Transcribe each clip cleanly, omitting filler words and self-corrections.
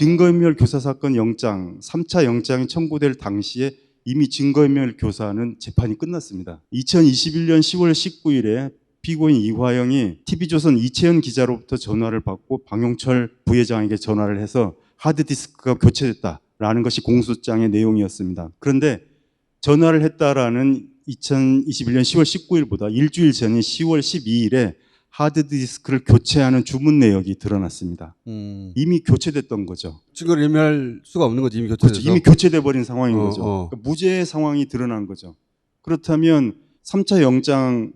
증거인멸 교사 사건 영장 3차 영장이 청구될 당시에 이미 증거인멸 교사는 재판이 끝났습니다. 2021년 10월 19일에 피고인 이화영이 TV조선 이채연 기자로부터 전화를 받고 방용철 부회장에게 전화를 해서 하드디스크가 교체됐다라는 것이 공소장의 내용이었습니다. 그런데 전화를 했다라는 2021년 10월 19일보다 일주일 전인 10월 12일에 하드디스크를 교체하는 주문 내역이 드러났습니다. 이미 교체됐던 거죠. 증거를 인멸할 수가 없는 거지. 이미 교체돼서. 그렇죠. 이미 교체돼 버린 상황인 거죠. 그러니까 무죄의 상황이 드러난 거죠. 그렇다면 3차 영장은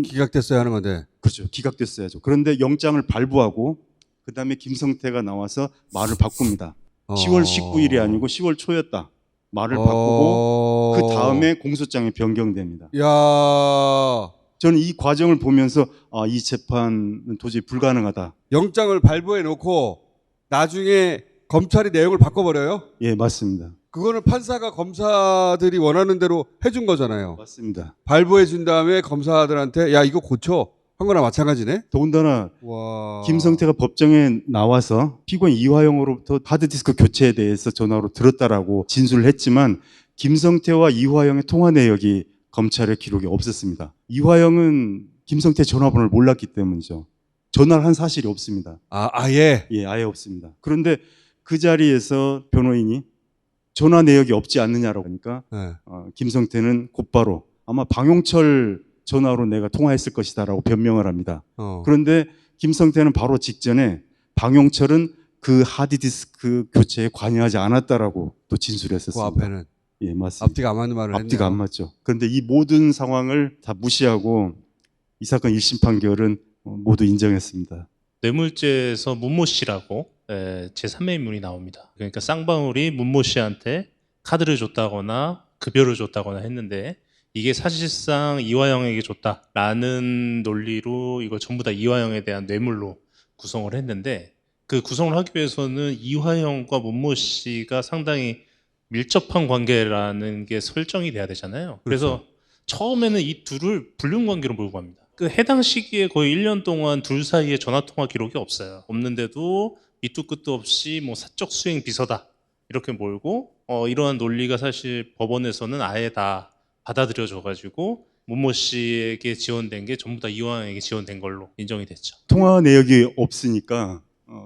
기각됐어야 하는 건데. 그렇죠. 기각됐어야죠. 그런데 영장을 발부하고 그다음에 김성태가 나와서 말을 바꿉니다. 10월 19일이 아니고 10월 초였다. 말을 바꾸고 그 다음에 공소장이 변경됩니다. 야, 저는 이 과정을 보면서 이 재판은 도저히 불가능하다. 영장을 발부해 놓고 나중에 검찰이 내용을 바꿔버려요? 예, 맞습니다. 그거는 판사가 검사들이 원하는 대로 해준 거잖아요. 맞습니다. 발부해 준 다음에 검사들한테 야 이거 고쳐 한 거나 마찬가지네. 더군다나 와. 김성태가 법정에 나와서 피고인 이화영으로부터 하드디스크 교체에 대해서 전화로 들었다라고 진술을 했지만 김성태와 이화영의 통화 내역이 검찰의 기록에 없었습니다. 이화영은 김성태 전화번호를 몰랐기 때문이죠. 전화를 한 사실이 없습니다. 아예? 예, 아예 없습니다. 그런데 그 자리에서 변호인이 전화 내역이 없지 않느냐라고 하니까 네. 김성태는 곧바로 아마 방용철 전화로 내가 통화했을 것이다라고 변명을 합니다. 그런데 김성태는 바로 직전에 방용철은 그 하드디스크 교체에 관여하지 않았다라고 또 진술했었습니다. 그 앞에는? 예, 맞습니다. 앞뒤가 안 맞는 말을 했네요. 앞뒤가 안 맞죠. 그런데 이 모든 상황을 다 무시하고 이 사건 1심 판결은 모두 인정했습니다. 뇌물죄에서 문모 씨라고 제3의 인물이 나옵니다. 그러니까 쌍방울이 문모 씨한테 카드를 줬다거나 급여를 줬다거나 했는데 이게 사실상 이화영에게 줬다라는 논리로 이걸 전부 다 이화영에 대한 뇌물로 구성을 했는데 그 구성을 하기 위해서는 이화영과 문모 씨가 상당히 밀접한 관계라는 게 설정이 돼야 되잖아요. 그래서 처음에는 이 둘을 불륜관계로 몰고 갑니다. 그 해당 시기에 거의 1년 동안 둘 사이에 전화통화 기록이 없어요. 없는데도 밑도 끝도 없이 뭐 사적 수행 비서다 이렇게 몰고 이러한 논리가 사실 법원에서는 아예 다 받아들여져가지고 문모 씨에게 지원된 게 전부 다 이화영에게 지원된 걸로 인정이 됐죠. 통화 내역이 없으니까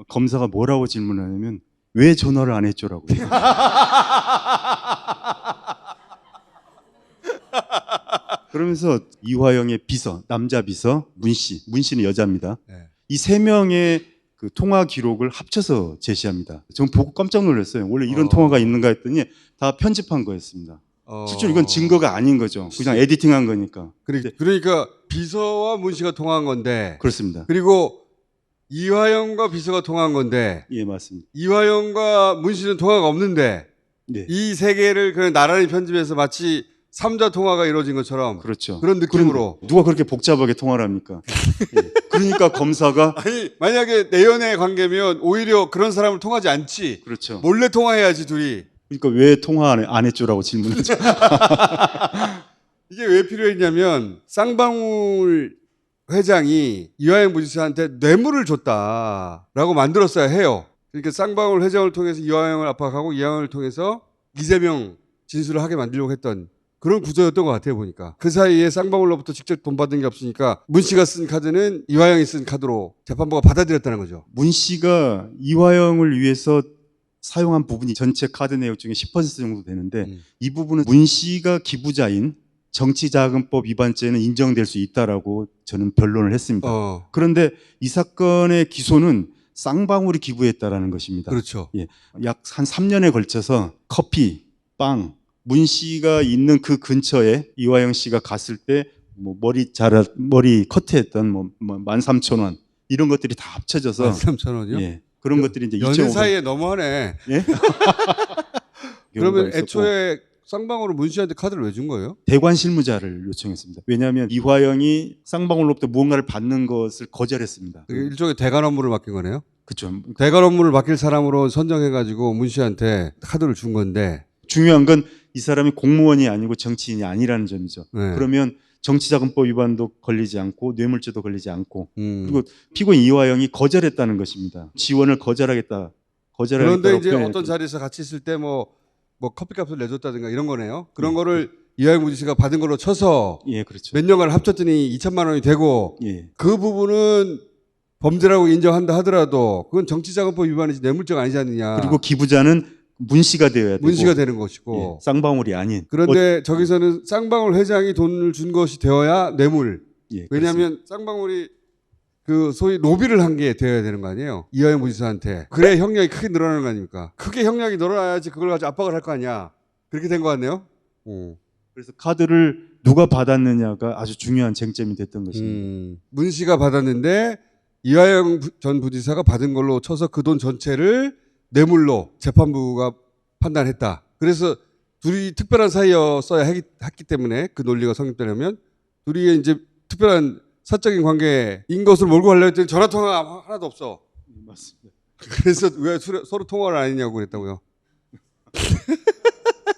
검사가 뭐라고 질문하냐면 왜 전화를 안 했죠라고. 그러면서 이화영의 비서, 남자 비서 문 씨는 여자입니다. 네. 이 세 명의 그 통화 기록을 합쳐서 제시합니다. 저는 보고 깜짝 놀랐어요. 원래 이런 통화가 있는가 했더니 다 편집한 거였습니다. 실제로 이건 증거가 아닌 거죠. 그냥 에디팅한 거니까. 그러니까 비서와 문 씨가 통화한 건데. 그렇습니다. 그리고 이화영과 비서가 통화한 건데. 예, 맞습니다. 이화영과 문 씨는 통화가 없는데. 네. 이 세 개를 그냥 나란히 편집해서 마치 3자 통화가 이루어진 것처럼. 그렇죠. 그런 느낌으로. 누가 그렇게 복잡하게 통화를 합니까? 예. 그러니까 검사가 아니 만약에 내연의 관계면 오히려 그런 사람을 통하지 않지. 그렇죠. 몰래 통화해야지 둘이. 그러니까 왜 통화 안 했죠라고 질문했죠. 이게 왜 필요했냐면 쌍방울 회장이 이화영 부지사한테 뇌물을 줬다라고 만들었어야 해요. 그러니까 쌍방울 회장을 통해서 이화영을 압박하고 이화영을 통해서 이재명 진술을 하게 만들려고 했던 그런 구조였던 것 같아요, 보니까. 그 사이에 쌍방울로부터 직접 돈 받은 게 없으니까 문 씨가 쓴 카드는 이화영이 쓴 카드로 재판부가 받아들였다는 거죠. 문 씨가 이화영을 위해서 사용한 부분이 전체 카드 내역 중에 10% 정도 되는데 이 부분은 문 씨가 기부자인 정치자금법 위반죄는 인정될 수 있다라고 저는 변론을 했습니다. 그런데 이 사건의 기소는 쌍방울이 기부했다라는 것입니다. 그렇죠. 예, 약 한 3년에 걸쳐서 커피, 빵, 문 씨가 있는 그 근처에 이화영 씨가 갔을 때 뭐 머리 커트했던 뭐 13,000원 이런 것들이 다 합쳐져서 13,000원이요? 예, 그런 것들이 이제 연인 사이에 너무하네. 예? 그러면 애초에 쌍방울은 문 씨한테 카드를 왜 준 거예요? 대관 실무자를 요청했습니다. 왜냐하면 이화영이 쌍방울로부터 무언가를 받는 것을 거절했습니다. 일종의 대관 업무를 맡긴 거네요? 그렇죠. 대관 업무를 맡길 사람으로 선정해가지고 문 씨한테 카드를 준 건데. 중요한 건 이 사람이 공무원이 아니고 정치인이 아니라는 점이죠. 네. 그러면 정치자금법 위반도 걸리지 않고 뇌물죄도 걸리지 않고 그리고 피고인 이화영이 거절했다는 것입니다. 지원을 거절하겠다. 거절하겠다고 그런데 이제 표현했죠. 어떤 자리에서 같이 있을 때 뭐 커피값을 내줬다든가 이런 거네요. 그런 거를 이화영 부지사가 받은 걸로 쳐서 예, 그렇죠. 몇 년간 합쳤더니 2천만 원이 되고 예, 그 부분은 범죄라고 인정한다 하더라도 그건 정치자금법 위반이지 뇌물죄가 아니지 않느냐. 그리고 기부자는 문씨가 되어야 되고 문시가 되는 것이고. 예, 쌍방울이 아닌. 그런데 저기서는 쌍방울 회장이 돈을 준 것이 되어야 뇌물. 예, 왜냐하면 쌍방울이 그 소위 로비를 한 게 되어야 되는 거 아니에요. 이화영 부지사한테. 그래 형량이 크게 늘어나는 거 아닙니까? 크게 형량이 늘어나야지 그걸 가지고 압박을 할 거 아니야. 그렇게 된 거 같네요. 그래서 카드를 누가 받았느냐가 아주 중요한 쟁점이 됐던 것입니다. 문 씨가 받았는데 이화영 전 부지사가 받은 걸로 쳐서 그 돈 전체를 뇌물로 재판부가 판단했다. 그래서 둘이 특별한 사이였어야 했기 때문에 그 논리가 성립되려면 둘이 이제 특별한 사적인 관계인 것을 몰고 가려고 했더니 전화통화 하나도 없어. 맞습니다. 그래서 왜 서로 통화를 안 했냐고 그랬다고요.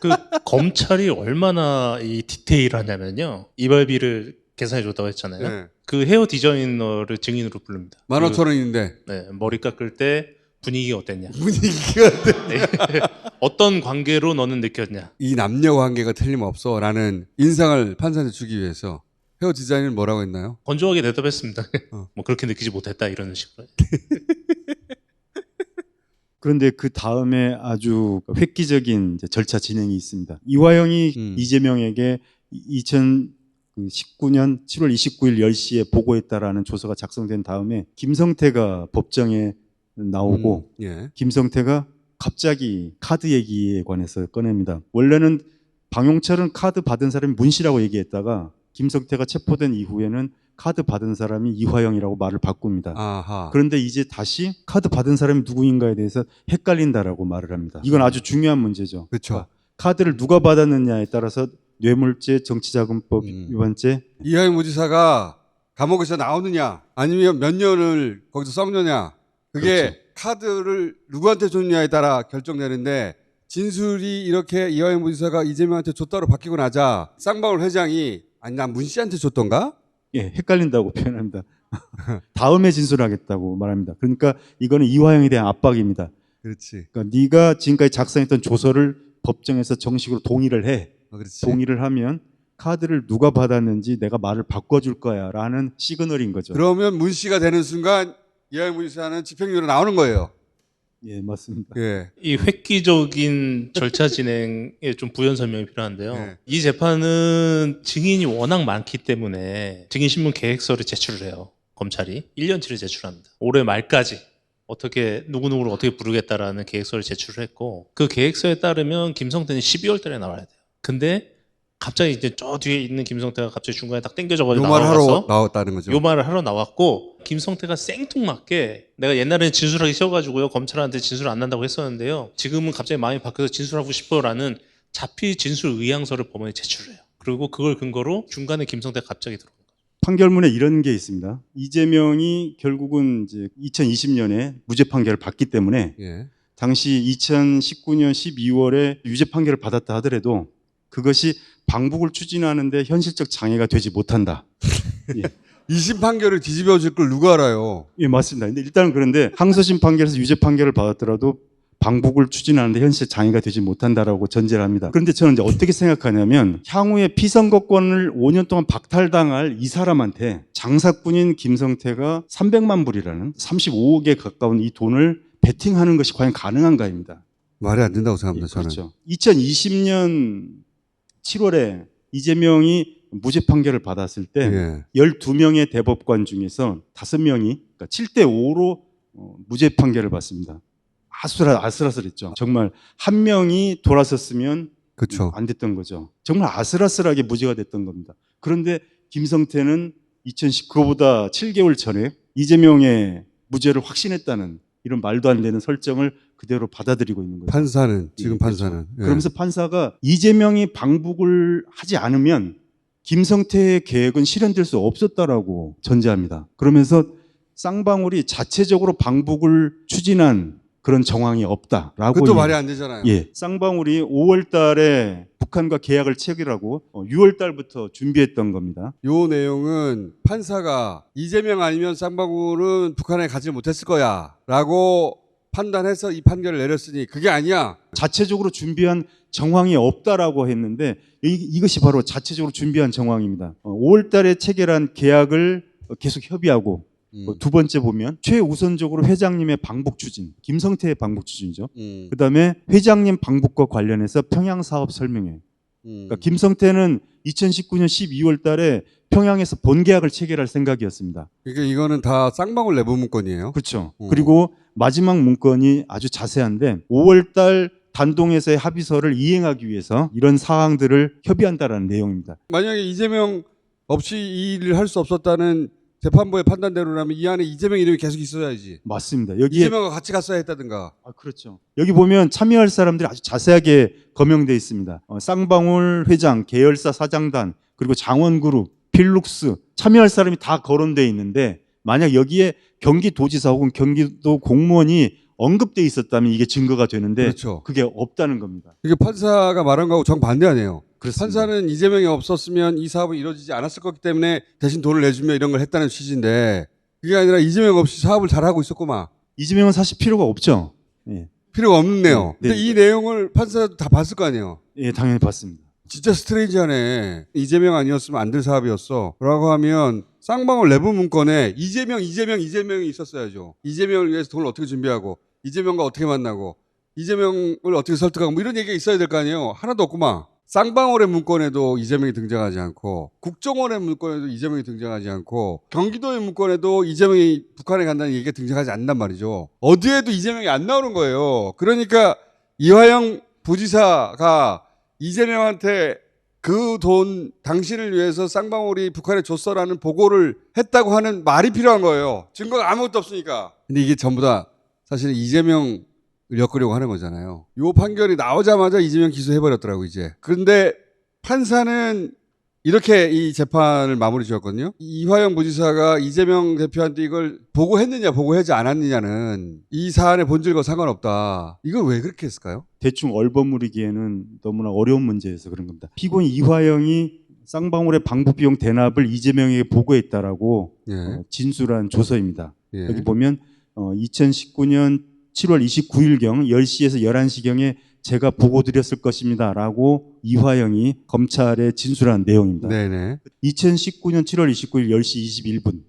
그 검찰이 얼마나 이 디테일하냐면요. 이발비를 계산해 줬다고 했잖아요. 네. 그 헤어 디자이너를 증인으로 부릅니다. 15,000원인데 네, 머리 깎을 때 분위기가 어땠냐? 분위기가 네. 어떤 관계로 너는 느꼈냐? 이 남녀 관계가 틀림없어라는 인상을 판사한테 주기 위해서 헤어 디자인은 뭐라고 했나요? 건조하게 대답했습니다. 어. 뭐 그렇게 느끼지 못했다 이런 식으로. 그런데 그 다음에 아주 획기적인 이제 절차 진행이 있습니다. 이화영이 이재명에게 2019년 7월 29일 10시에 보고했다라는 조서가 작성된 다음에 김성태가 법정에 나오고 예. 김성태가 갑자기 카드 얘기에 관해서 꺼냅니다. 원래는 방용철은 카드 받은 사람이 문 씨라고 얘기했다가 김성태가 체포된 이후에는 카드 받은 사람이 이화영이라고 말을 바꿉니다. 아하. 그런데 이제 다시 카드 받은 사람이 누구인가에 대해서 헷갈린다라고 말을 합니다. 이건 아주 중요한 문제죠. 그렇죠. 카드를 누가 받았느냐에 따라서 뇌물죄, 정치자금법 위반죄. 이화영 부지사가 감옥에서 나오느냐 아니면 몇 년을 거기서 썩느냐 그게 그렇죠. 카드를 누구한테 줬느냐에 따라 결정되는데 진술이 이렇게 이화영 부지사가 이재명한테 줬다로 바뀌고 나자 쌍방울 회장이 아니 난 문 씨한테 줬던가? 예, 헷갈린다고 표현합니다. 다음에 진술하겠다고 말합니다. 그러니까 이거는 이화영에 대한 압박입니다. 그렇지. 그러니까 네가 지금까지 작성했던 조서를 법정에서 정식으로 동의를 해. 그렇지. 동의를 하면 카드를 누가 받았는지 내가 말을 바꿔줄 거야라는 시그널인 거죠. 그러면 문 씨가 되는 순간 이화영 부지사는 집행유예로 나오는 거예요. 예, 맞습니다. 예. 이 획기적인 절차 진행에 좀 부연 설명이 필요한데요. 네. 이 재판은 증인이 워낙 많기 때문에 증인신문 계획서를 제출을 해요. 검찰이 1년치를 제출합니다. 올해 말까지 어떻게 누구누구를 어떻게 부르겠다라는 계획서를 제출을 했고 그 계획서에 따르면 김성태는 12월 달에 나와야 돼요. 근데 갑자기 이제 저 뒤에 있는 김성태가 갑자기 중간에 딱 땡겨져가지고 요 말 하러 나와서 나왔다는 거죠. 요 말을 하러 나왔고 김성태가 생뚱맞게 내가 옛날에는 진술하기 싫어가지고요 검찰한테 진술 안 난다고 했었는데요 지금은 갑자기 마음이 바뀌어서 진술하고 싶어라는 자필 진술 의향서를 법원에 제출해요. 그리고 그걸 근거로 중간에 김성태가 갑자기 들어온 거예요. 판결문에 이런 게 있습니다. 이재명이 결국은 이제 2020년에 무죄 판결을 받기 때문에 예. 당시 2019년 12월에 유죄 판결을 받았다 하더라도 그것이 방북을 추진하는데 현실적 장애가 되지 못한다. 예. 2심 판결을 뒤집어 줄 걸 누가 알아요? 예, 맞습니다. 근데 일단은 그런데 항소심 판결에서 유죄 판결을 받았더라도 방북을 추진하는데 현실 장애가 되지 못한다라고 전제를 합니다. 그런데 저는 이제 어떻게 생각하냐면 향후에 피선거권을 5년 동안 박탈당할 이 사람한테 장사꾼인 김성태가 300만 불이라는 35억에 가까운 이 돈을 베팅하는 것이 과연 가능한가입니다. 말이 안 된다고 생각합니다. 예, 저는. 그렇죠. 2020년 7월에 이재명이 무죄 판결을 받았을 때 예. 12명의 대법관 중에서 5명이 그러니까 7대5로 무죄 판결을 받습니다. 아슬아슬했죠. 정말 한 명이 돌아섰으면 그렇죠. 안 됐던 거죠. 정말 아슬아슬하게 무죄가 됐던 겁니다. 그런데 김성태는 그거보다 7개월 전에 이재명의 무죄를 확신했다는 이런 말도 안 되는 설정을 그대로 받아들이고 있는 거죠. 판사는 지금 예, 판사는. 그렇죠. 예. 그러면서 판사가 이재명이 방북을 하지 않으면 김성태의 계획은 실현될 수 없었다라고 전제합니다. 그러면서 쌍방울이 자체적으로 방북을 추진한 그런 정황이 없다라고. 그것도 말이 안 되잖아요. 예, 쌍방울이 5월 달에 북한과 계약을 체결하고 6월 달부터 준비했던 겁니다. 요 내용은 판사가 이재명 아니면 쌍방울은 북한에 가지 못했을 거야 라고 판단해서 이 판결을 내렸으니 그게 아니야. 자체적으로 준비한 정황이 없다라고 했는데 이것이 바로 자체적으로 준비한 정황입니다. 5월 달에 체결한 계약을 계속 협의하고 두 번째 보면 최우선적으로 회장님의 방북 추진, 김성태의 방북 추진이죠. 그다음에 회장님 방북과 관련해서 평양 사업 설명회. 그러니까 김성태는 2019년 12월 달에 평양에서 본계약을 체결할 생각이었습니다. 그러니까 이거는 다 쌍방울 내부 문건이에요. 그렇죠. 그리고 마지막 문건이 아주 자세한데 5월 달 단동에서의 합의서를 이행하기 위해서 이런 사항들을 협의한다라는 내용입니다. 만약에 이재명 없이 이 일을 할 수 없었다는 재판부의 판단대로라면 이 안에 이재명 이름이 계속 있어야지. 맞습니다. 여기에 이재명과 같이 갔어야 했다든가. 그렇죠. 여기 보면 참여할 사람들이 아주 자세하게 거명되어 있습니다. 쌍방울 회장, 계열사 사장단, 그리고 장원그룹, 필룩스 참여할 사람이 다 거론되어 있는데 만약 여기에 경기도지사 혹은 경기도 공무원이 언급돼 있었다면 이게 증거가 되는데 그렇죠. 그게 없다는 겁니다. 이게 판사가 말한 거하고 정반대하네요. 그렇습니다. 판사는 이재명이 없었으면 이 사업은 이루어지지 않았을 거기 때문에 대신 돈을 내주며 이런 걸 했다는 취지인데 그게 아니라 이재명 없이 사업을 잘하고 있었구만. 이재명은 사실 필요가 없죠. 예, 필요가 없네요. 네. 근데 이 내용을 판사도 다 봤을 거 아니에요. 예, 당연히 봤습니다. 진짜 스트레인지하네. 이재명 아니었으면 안 될 사업이었어. 라고 하면 쌍방울 내부 문건에 이재명이 있었어야죠. 이재명을 위해서 돈을 어떻게 준비하고 이재명과 어떻게 만나고 이재명을 어떻게 설득하고 뭐 이런 얘기가 있어야 될 거 아니에요. 하나도 없구만. 쌍방울의 문건에도 이재명이 등장하지 않고 국정원의 문건에도 이재명이 등장하지 않고 경기도의 문건에도 이재명이 북한에 간다는 얘기가 등장하지 않는단 말이죠. 어디에도 이재명이 안 나오는 거예요. 그러니까 이화영 부지사가 이재명한테 그 돈 당신을 위해서 쌍방울이 북한에 줬어라는 보고를 했다고 하는 말이 필요한 거예요. 증거가 아무것도 없으니까. 근데 이게 전부 다 사실은 이재명을 엮으려고 하는 거잖아요. 요 판결이 나오자마자 이재명 기소해버렸더라고 이제. 그런데 판사는 이렇게 이 재판을 마무리 지었거든요. 이화영 부지사가 이재명 대표한테 이걸 보고했느냐 보고하지 않았느냐는 이 사안의 본질과 상관없다. 이걸 왜 그렇게 했을까요? 대충 얼버무리기에는 너무나 어려운 문제여서 그런 겁니다. 피고인 이화영이 쌍방울의 방북 비용 대납을 이재명에게 보고했다라고 예. 진술한 조서입니다. 예. 여기 보면 2019년 7월 29일경 10시에서 11시경에 제가 보고 드렸을 것입니다 라고 이화영이 검찰에 진술한 내용입니다. 네네. 2019년 7월 29일 10시 21분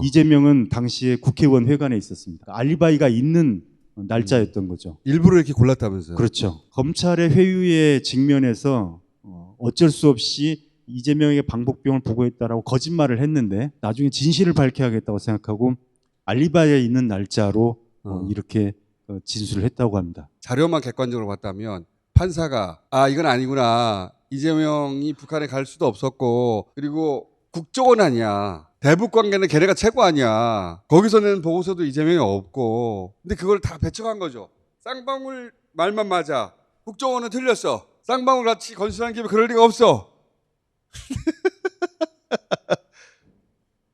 이재명은 당시에 국회의원 회관에 있었습니다. 알리바이가 있는 날짜였던 거죠. 일부러 이렇게 골랐다면서요? 그렇죠. 검찰의 회유에 직면해서 어쩔 수 없이 이재명에게 방북비용을 보고했다라고 거짓말을 했는데 나중에 진실을 밝혀야겠다고 생각하고 알리바이에 있는 날짜로 이렇게 진술을 했다고 합니다. 자료만 객관적으로 봤다면 판사가 이건 아니구나. 이재명이 북한에 갈 수도 없었고 그리고 국정원 아니야. 대북 관계는 걔네가 최고 아니야. 거기서 낸 보고서도 이재명이 없고. 근데 그걸 다 배척한 거죠. 쌍방울 말만 맞아. 국정원은 틀렸어. 쌍방울 같이 건실한 기업이 그럴 리가 없어.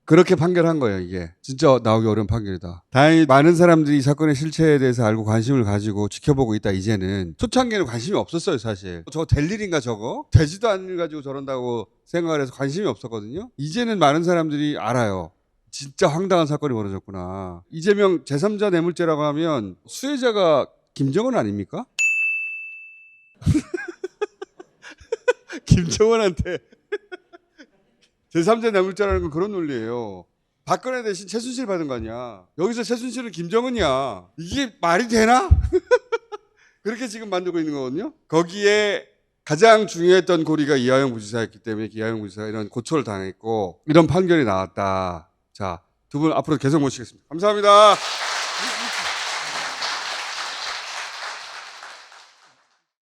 그렇게 판결한 거예요, 이게. 진짜 나오기 어려운 판결이다. 다행히 많은 사람들이 이 사건의 실체에 대해서 알고 관심을 가지고 지켜보고 있다, 이제는. 초창기에는 관심이 없었어요, 사실. 저거 될 일인가, 저거? 되지도 않은 일 가지고 저런다고 생각을 해서 관심이 없었거든요. 이제는 많은 사람들이 알아요. 진짜 황당한 사건이 벌어졌구나. 이재명 제3자 뇌물죄라고 하면 수혜자가 김정은 아닙니까? 김정은한테 제3자 뇌물죄라는 건 그런 논리예요. 박근혜 대신 최순실 받은 거 아니야. 여기서 최순실은 김정은이야. 이게 말이 되나? 그렇게 지금 만들고 있는 거거든요. 거기에 가장 중요했던 고리가 이화영 부지사였기 때문에 이화영 부지사가 이런 고초를 당했고 이런 판결이 나왔다. 자, 두 분 앞으로 계속 모시겠습니다. 감사합니다.